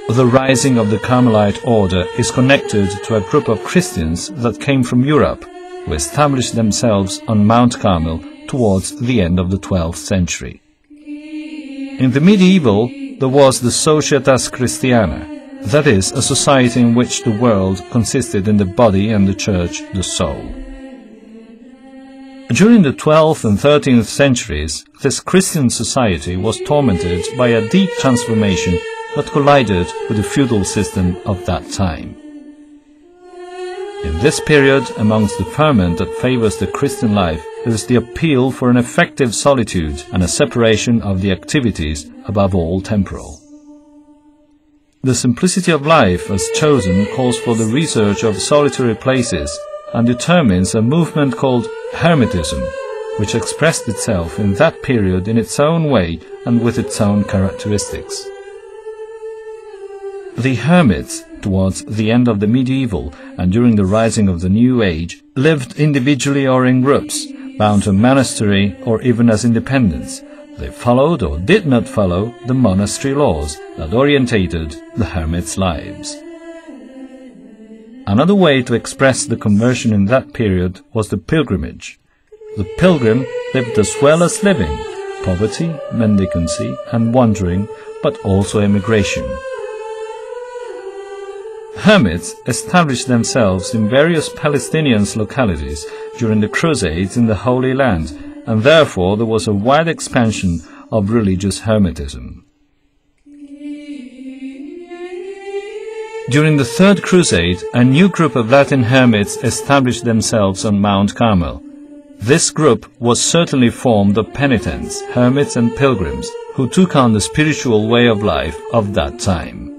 The rising of the Carmelite order is connected to a group of Christians that came from Europe, who established themselves on Mount Carmel towards the end of the 12th century. In the medieval, there was the Societas Christiana, that is, a society in which the world consisted in the body and the church the soul. During the 12th and 13th centuries, this Christian society was tormented by a deep transformation that collided with the feudal system of that time. In this period, amongst the ferment that favors the Christian life, is the appeal for an effective solitude and a separation of the activities, above all temporal. The simplicity of life as chosen calls for the research of solitary places and determines a movement called Hermitism, which expressed itself in that period in its own way and with its own characteristics. The hermits, towards the end of the medieval and during the rising of the New Age, lived individually or in groups, bound to a monastery or even as independents. They followed or did not follow the monastery laws that orientated the hermits' lives. Another way to express the conversion in that period was the pilgrimage. The pilgrim lived as well as living, poverty, mendicancy and wandering, but also emigration. Hermits established themselves in various Palestinian localities during the Crusades in the Holy Land, and therefore there was a wide expansion of religious hermetism. During the Third Crusade, a new group of Latin hermits established themselves on Mount Carmel. This group was certainly formed of penitents, hermits and pilgrims, who took on the spiritual way of life of that time.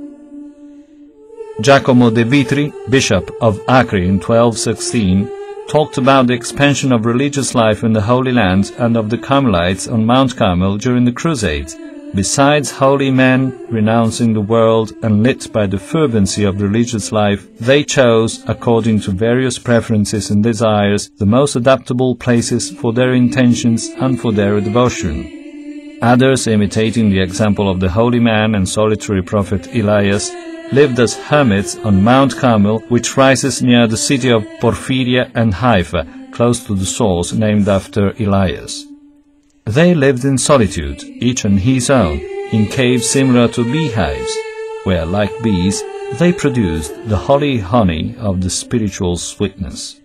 Giacomo de Vitri, bishop of Acre in 1216, talked about the expansion of religious life in the Holy Land and of the Carmelites on Mount Carmel during the Crusades. Besides holy men renouncing the world and lit by the fervency of religious life, they chose, according to various preferences and desires, the most adaptable places for their intentions and for their devotion. Others, imitating the example of the holy man and solitary prophet Elias, lived as hermits on Mount Carmel, which rises near the city of Porphyria and Haifa, close to the source named after Elias. They lived in solitude, each on his own, in caves similar to beehives, where, like bees, they produced the holy honey of the spiritual sweetness.